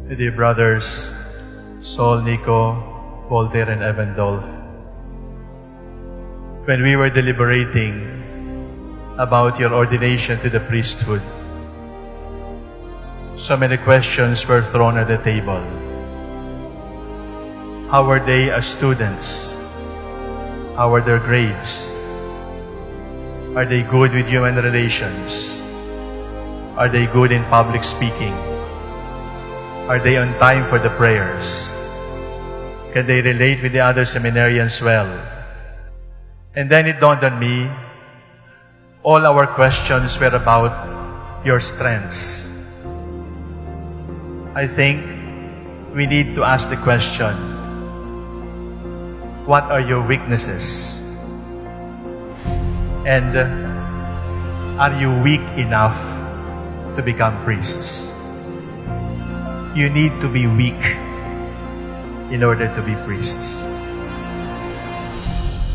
Dear brothers, Saul, Nico, Voltaire, and Evandolf, when we were deliberating about your ordination to the priesthood, so many questions were thrown at the table. How are they as students? How are their grades? Are they good with human relations? Are they good in public speaking? Are they on time for the prayers? Can they relate with the other seminarians well? And then it dawned on me, all our questions were about your strengths. I think we need to ask the question, what are your weaknesses? And are you weak enough to become priests? You need to be weak in order to be priests.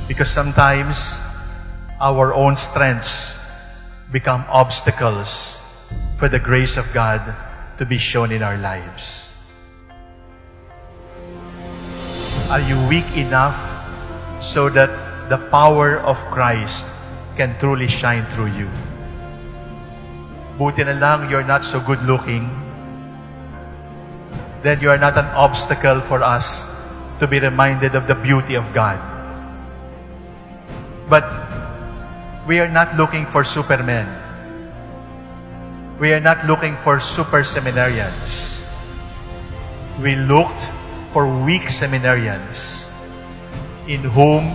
Because sometimes our own strengths become obstacles for the grace of God to be shown in our lives. Are you weak enough so that the power of Christ can truly shine through you? Buti na lang you're not so good looking, then you are not an obstacle for us to be reminded of the beauty of God. But we are not looking for supermen. We are not looking for super seminarians. We looked for weak seminarians in whom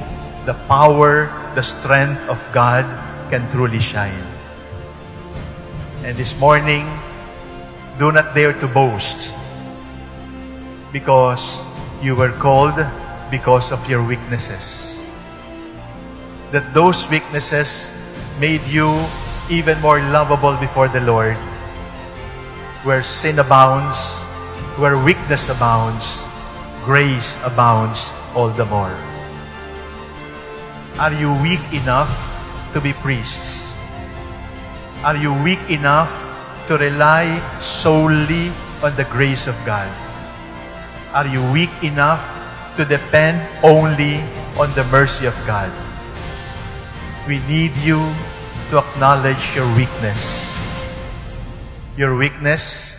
the power, the strength of God can truly shine. And this morning, do not dare to boast, because you were called because of your weaknesses. That those weaknesses made you even more lovable before the Lord. Where sin abounds, where weakness abounds, grace abounds all the more. Are you weak enough to be priests? Are you weak enough to rely solely on the grace of God? Are you weak enough to depend only on the mercy of God? We need you to acknowledge your weakness. Your weakness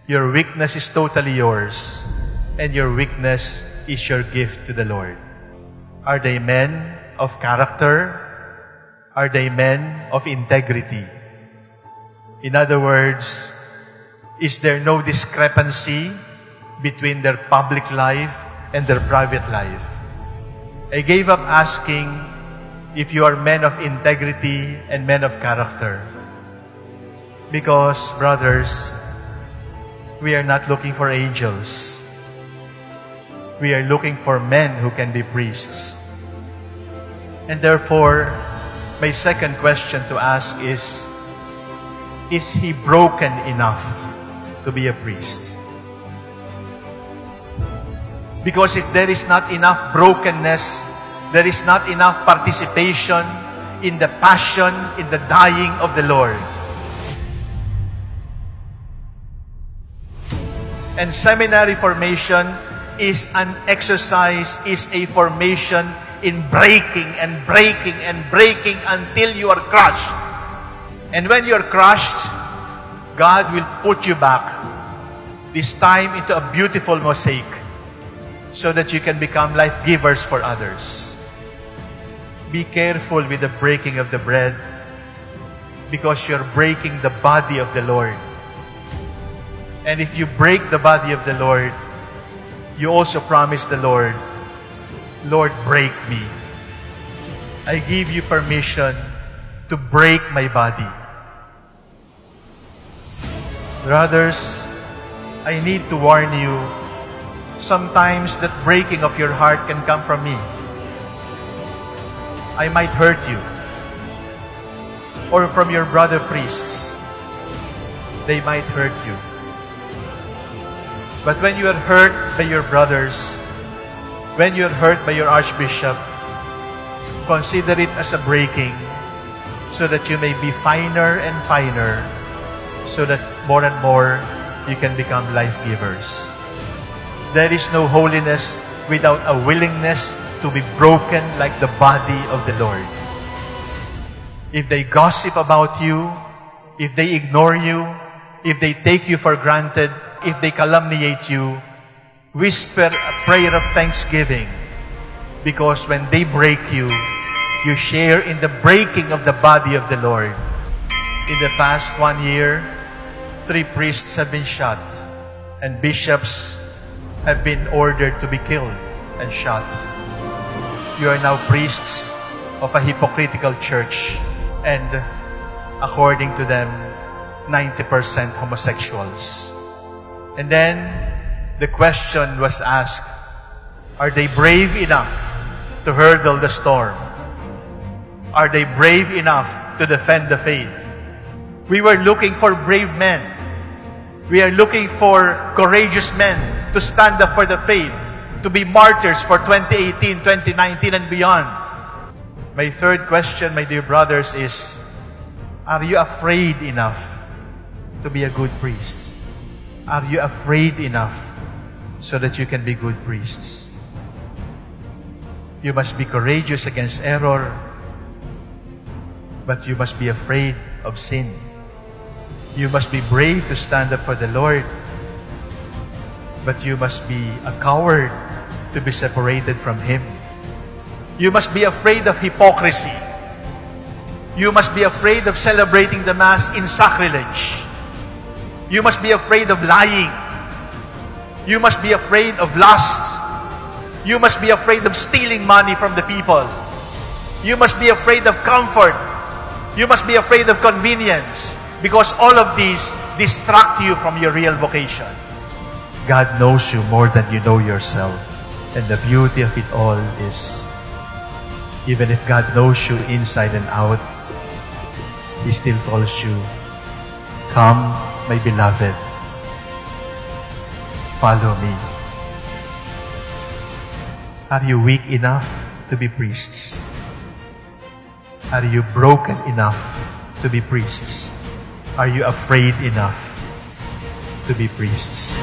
is totally yours, and your weakness is your gift to the Lord. Are they men of character? Are they men of integrity? In other words, is there no discrepancy between their public life and their private life? I gave up asking if you are men of integrity and men of character. Because, brothers, we are not looking for angels. We are looking for men who can be priests. And therefore, my second question to ask is he broken enough to be a priest? Because if there is not enough brokenness, there is not enough participation in the passion, in the dying of the Lord. And seminary formation is an exercise, is a formation in breaking and breaking and breaking until you are crushed. And when you are crushed, God will put you back, this time into a beautiful mosaic, so that you can become life givers for others. Be careful with the breaking of the bread, because you're breaking the body of the Lord. And if you break the body of the Lord, you also promise the Lord, Lord, break me. I give you permission to break my body. Brothers, I need to warn you, sometimes that breaking of your heart can come from me. I might hurt you. Or from your brother priests. They might hurt you. But when you are hurt by your brothers, when you are hurt by your archbishop, consider it as a breaking, so that you may be finer and finer, so that more and more you can become life givers. There is no holiness without a willingness to be broken like the body of the Lord. If they gossip about you, if they ignore you, if they take you for granted, if they calumniate you, whisper a prayer of thanksgiving, because when they break you, you share in the breaking of the body of the Lord. In the past 1 year, 3 priests have been shot, and bishops have been ordered to be killed and shot. You are now priests of a hypocritical church, and according to them, 90% homosexuals. And then the question was asked, are they brave enough to hurdle the storm? Are they brave enough to defend the faith? We were looking for brave men. We are looking for courageous men to stand up for the faith, to be martyrs for 2018, 2019, and beyond. My third question, my dear brothers, is, are you afraid enough to be a good priest? Are you afraid enough so that you can be good priests? You must be courageous against error, but you must be afraid of sin. You must be brave to stand up for the Lord, but you must be a coward to be separated from Him. You must be afraid of hypocrisy. You must be afraid of celebrating the Mass in sacrilege. You must be afraid of lying. You must be afraid of lust. You must be afraid of stealing money from the people. You must be afraid of comfort. You must be afraid of convenience, because all of these distract you from your real vocation. God knows you more than you know yourself. And the beauty of it all is, even if God knows you inside and out, He still calls you, "Come, my beloved, follow me." Are you weak enough to be priests? Are you broken enough to be priests? Are you afraid enough to be priests?